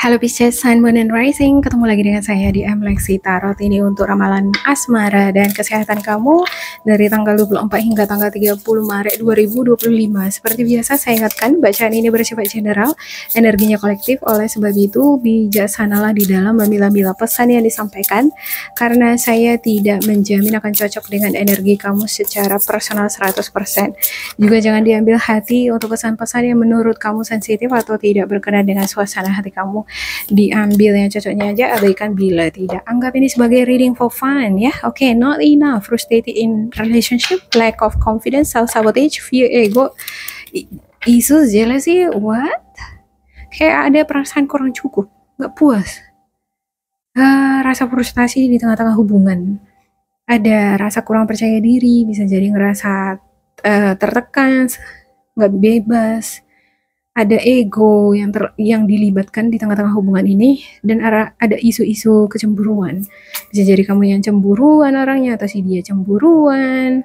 Halo Pisces, Sun, Moon, and Rising. Ketemu lagi dengan saya di Lexi Tarot ini untuk ramalan asmara dan kesehatan kamu dari tanggal 24 hingga tanggal 30 Maret 2025. Seperti biasa saya ingatkan, bacaan ini bersifat general, energinya kolektif, oleh sebab itu bijaksanalah di dalam memilah-milah pesan yang disampaikan karena saya tidak menjamin akan cocok dengan energi kamu secara personal 100%. Juga jangan diambil hati untuk pesan-pesan yang menurut kamu sensitif atau tidak berkenan dengan suasana hati kamu. Diambil yang cocoknya aja, abaikan bila tidak. Anggap ini sebagai reading for fun ya. Oke, not enough, frustrated in relationship, lack of confidence, self-sabotage, fear, ego, issues, jealousy, what? Kayak ada perasaan kurang cukup, gak puas. Rasa frustasi di tengah-tengah hubungan. Ada rasa kurang percaya diri, bisa jadi ngerasa tertekan, gak bebas. Ada ego yang dilibatkan di tengah-tengah hubungan ini, dan ada isu-isu kecemburuan. Bisa jadi kamu yang cemburuan orangnya, atau si dia cemburuan.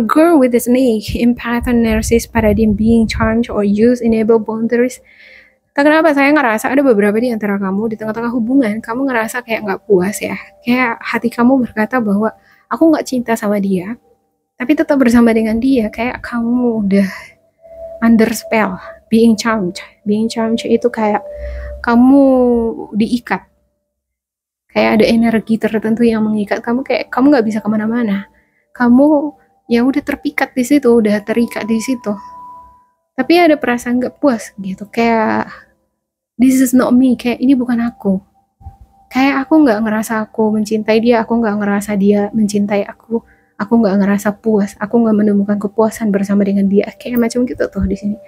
Girl with a snake, empath and narcissist paradigm, being charmed or used, enable boundaries. Tak kenapa saya ngerasa ada beberapa di antara kamu di tengah-tengah hubungan, kamu ngerasa kayak nggak puas ya. Kayak hati kamu berkata bahwa aku nggak cinta sama dia, tapi tetap bersama dengan dia. Kayak kamu udah under spell, being charmed itu kayak kamu diikat, kayak ada energi tertentu yang mengikat kamu, kayak kamu nggak bisa kemana-mana, kamu ya udah terpikat di situ, udah terikat di situ, tapi ada perasaan nggak puas gitu, kayak this is not me, kayak ini bukan aku, kayak aku nggak ngerasa aku mencintai dia, aku nggak ngerasa dia mencintai aku nggak ngerasa puas, aku nggak menemukan kepuasan bersama dengan dia, kayak macam gitu tuh di sini.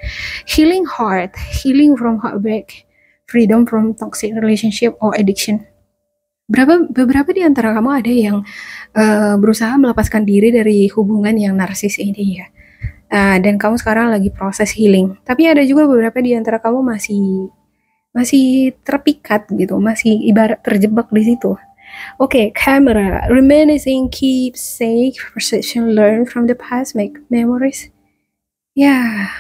Healing heart, healing from heartbreak, freedom from toxic relationship or addiction. Beberapa di antara kamu ada yang berusaha melepaskan diri dari hubungan yang narsis ini ya, dan kamu sekarang lagi proses healing. Tapi ada juga beberapa di antara kamu masih terpikat gitu, masih ibarat terjebak di situ. Okay, camera, reminiscing, keep safe, perception, learn from the past, make memories. Yeah,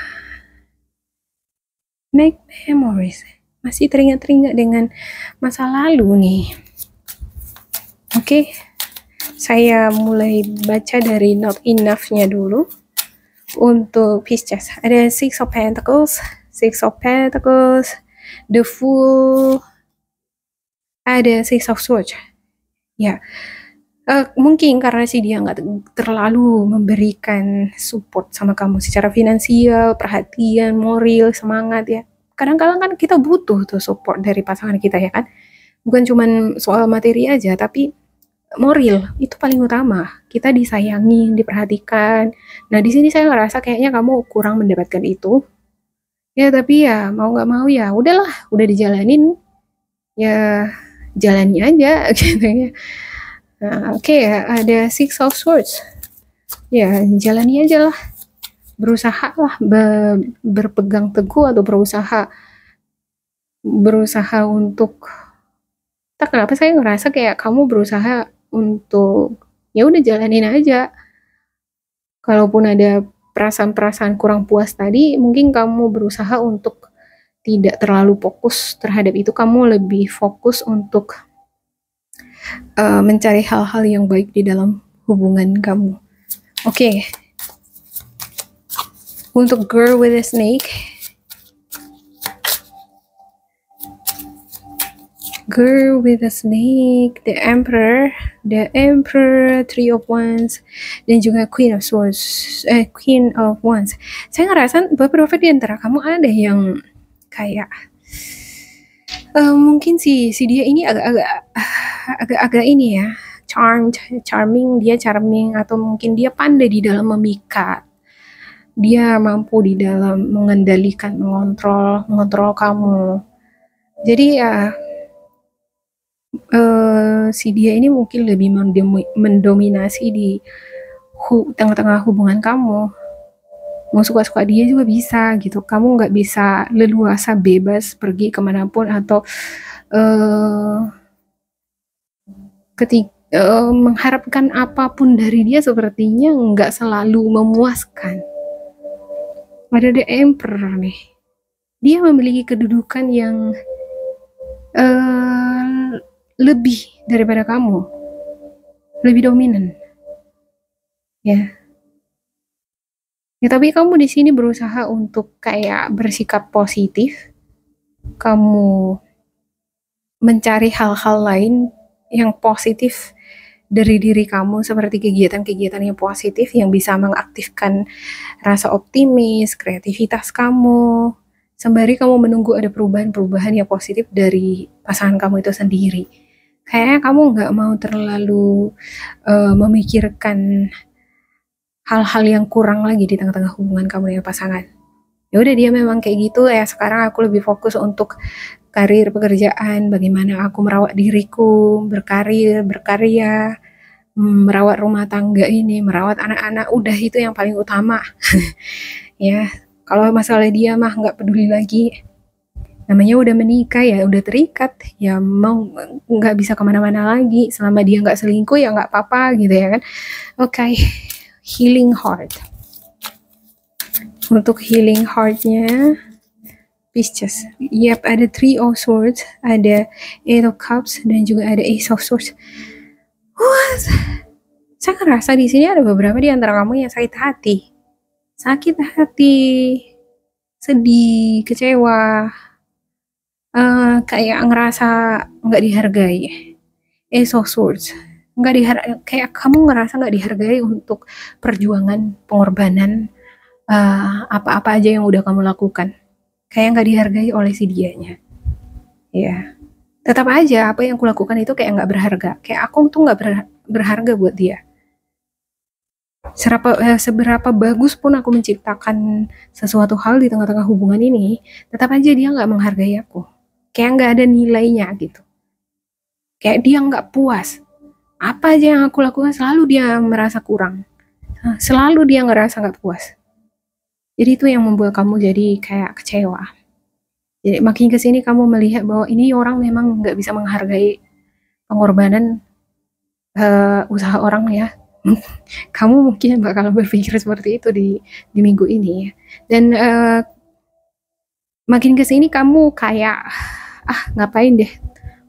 make memories. Masih teringat-teringat dengan masa lalu nih. Oke, saya mulai baca dari not enough-nya dulu. Untuk Pisces, ada Six of Pentacles, The Fool, ada Six of Swords. Ya, mungkin karena si dia nggak terlalu memberikan support sama kamu secara finansial, perhatian, moral, semangat ya. Kadang-kadang kan kita butuh tuh support dari pasangan kita ya kan. Bukan cuma soal materi aja, tapi moral itu paling utama. Kita disayangi, diperhatikan. Nah di sini saya ngerasa kayaknya kamu kurang mendapatkan itu. Ya tapi ya mau nggak mau ya udahlah, udah dijalanin. Ya jalani aja gitu ya. Oke, ada Six of Swords. Ya, jalani aja lah. Berusaha lah, berpegang teguh atau berusaha untuk, tak kenapa saya ngerasa kayak kamu berusaha untuk ya udah jalanin aja. Kalaupun ada perasaan-perasaan kurang puas tadi, mungkin kamu berusaha untuk tidak terlalu fokus terhadap itu, kamu lebih fokus untuk mencari hal-hal yang baik di dalam hubungan kamu. Oke. Untuk Girl with a Snake, The Emperor, Three of Wands, dan juga Queen of Wands. Saya ngerasa beberapa di antara kamu ada yang kayak mungkin si dia ini agak ini ya, charming, atau mungkin dia pandai di dalam memikat, dia mampu di dalam mengendalikan, mengontrol kamu. Jadi ya si dia ini mungkin lebih mendominasi di tengah-tengah hubungan kamu. Mau suka-suka dia juga bisa gitu, kamu nggak bisa leluasa bebas pergi kemanapun, atau mengharapkan apapun dari dia sepertinya nggak selalu memuaskan. Ada The Emperor nih, dia memiliki kedudukan yang lebih daripada kamu, lebih dominan, ya. Ya tapi kamu di sini berusaha untuk kayak bersikap positif, kamu mencari hal-hal lain yang positif dari diri kamu seperti kegiatan-kegiatan yang positif yang bisa mengaktifkan rasa optimis, kreativitas kamu, sembari kamu menunggu ada perubahan-perubahan yang positif dari pasangan kamu itu sendiri. Kayaknya kamu nggak mau terlalu memikirkan hal-hal yang kurang lagi di tengah-tengah hubungan kamu dengan pasangan. Ya udah dia memang kayak gitu ya. Sekarang aku lebih fokus untuk karir, pekerjaan, bagaimana aku merawat diriku, berkarir, berkarya, merawat rumah tangga ini, merawat anak-anak, udah itu yang paling utama. Ya, kalau masalah dia mah nggak peduli lagi. Namanya udah menikah ya, udah terikat, ya mau nggak bisa kemana-mana lagi. Selama dia nggak selingkuh ya nggak apa-apa gitu ya kan. Oke, healing heart. Untuk healing heartnya, Pisces. Yap, ada Three of Swords, ada Eight of Cups, dan juga ada Ace of Swords. What? Saya ngerasa di sini ada beberapa di antara kamu yang sakit hati, sedih, kecewa, kayak ngerasa nggak dihargai. Ace of Swords, kayak kamu ngerasa nggak dihargai untuk perjuangan, pengorbanan, apa-apa aja yang udah kamu lakukan. Kayak nggak dihargai oleh si dianya. Ya, tetap aja apa yang aku lakukan itu kayak nggak berharga. Kayak aku tuh nggak berharga buat dia. Seberapa bagus pun aku menciptakan sesuatu hal di tengah-tengah hubungan ini, tetap aja dia nggak menghargai aku. Kayak nggak ada nilainya gitu. Kayak dia nggak puas. Apa aja yang aku lakukan selalu dia merasa kurang. Selalu dia ngerasa nggak puas. Jadi itu yang membuat kamu jadi kayak kecewa. Jadi makin kesini kamu melihat bahwa ini orang memang nggak bisa menghargai pengorbanan usaha orang ya. Kamu mungkin bakal berpikir seperti itu di minggu ini ya. Dan makin kesini kamu kayak ngapain deh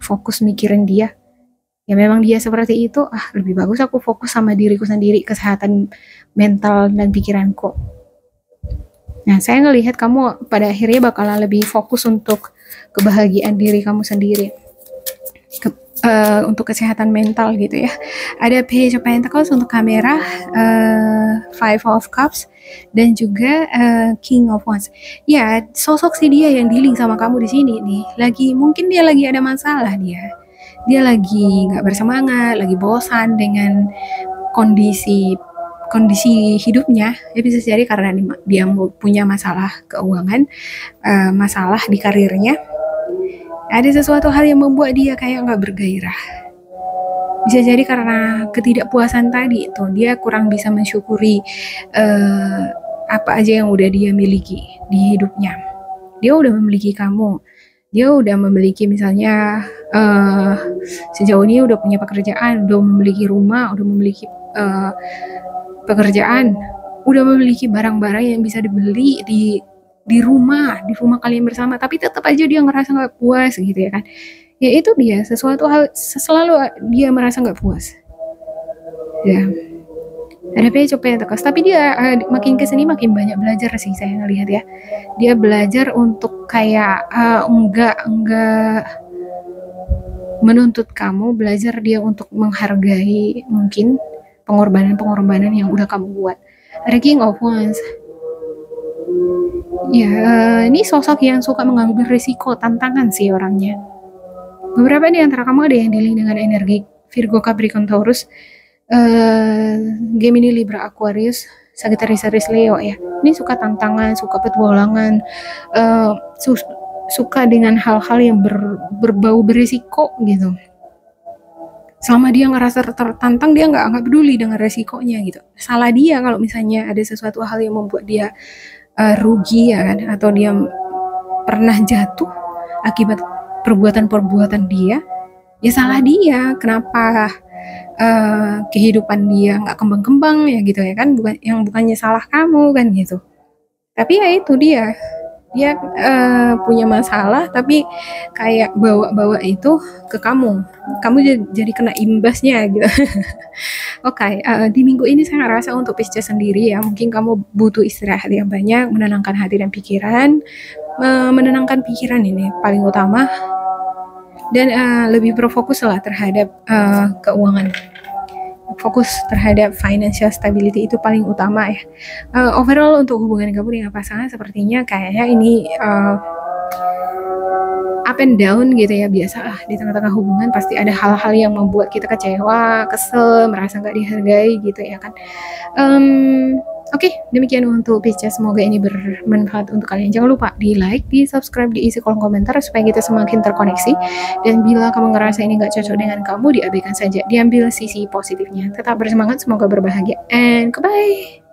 fokus mikirin dia. Ya memang dia seperti itu, lebih bagus aku fokus sama diriku sendiri, kesehatan mental dan pikiranku. Nah, saya ngelihat kamu pada akhirnya bakalan lebih fokus untuk kebahagiaan diri kamu sendiri, untuk kesehatan mental gitu ya. Ada Page of Pentacles untuk kamera, Five of Cups, dan juga King of Wands. Ya, sosok si dia yang dealing sama kamu di sini nih, mungkin dia lagi ada masalah dia lagi nggak bersemangat, lagi bosan dengan kondisi hidupnya. Ya bisa jadi karena dia punya masalah keuangan, masalah di karirnya, ada sesuatu hal yang membuat dia kayak nggak bergairah. Bisa jadi karena ketidakpuasan tadi itu, dia kurang bisa mensyukuri apa aja yang udah dia miliki di hidupnya. Dia udah memiliki kamu, dia udah memiliki misalnya sejauh ini udah punya pekerjaan, udah memiliki rumah, udah memiliki pekerjaan, udah memiliki barang-barang yang bisa dibeli di rumah kalian bersama, tapi tetap aja dia ngerasa nggak puas gitu ya kan. Ya itu dia, sesuatu hal selalu dia merasa nggak puas ya. Ada Page of Pentacles, tapi dia makin kesini makin banyak belajar sih saya ngelihat ya. Dia belajar untuk kayak enggak menuntut kamu, belajar dia untuk menghargai mungkin pengorbanan yang udah kamu buat. Ada King of Wands. Ya, ini sosok yang suka mengambil risiko, tantangan sih orangnya. Beberapa di antara kamu ada yang dealing dengan energi Virgo, Capricorn, Taurus, Gemini, Libra, Aquarius, Sagittarius, Aries, Leo ya. Ini suka tantangan, suka petualangan, suka dengan hal-hal yang berbau berisiko gitu. Selama dia ngerasa tertantang, dia nggak peduli dengan resikonya gitu. Salah dia kalau misalnya ada sesuatu hal yang membuat dia rugi ya kan, atau dia pernah jatuh akibat perbuatan dia, ya salah dia. Kenapa kehidupan dia nggak kembang-kembang ya gitu ya kan, bukannya salah kamu kan gitu. Tapi ya itu dia, Dia punya masalah tapi kayak bawa-bawa itu ke kamu. Kamu jadi kena imbasnya gitu. Oke, di minggu ini saya ngerasa untuk Pisces sendiri ya, mungkin kamu butuh istirahat yang banyak, menenangkan hati dan pikiran, menenangkan pikiran ini paling utama, dan lebih berfokus lah terhadap keuangan. Fokus terhadap financial stability itu paling utama ya. Overall untuk hubungan kamu dengan pasangan sepertinya kayaknya ini up and down gitu ya, biasa lah di tengah-tengah hubungan pasti ada hal-hal yang membuat kita kecewa, kesel, merasa nggak dihargai gitu ya kan. Oke, demikian untuk Pisces, semoga ini bermanfaat untuk kalian. Jangan lupa di like, di subscribe, diisi kolom komentar supaya kita semakin terkoneksi. Dan bila kamu ngerasa ini nggak cocok dengan kamu, diabaikan saja, diambil sisi positifnya. Tetap bersemangat, semoga berbahagia, and goodbye.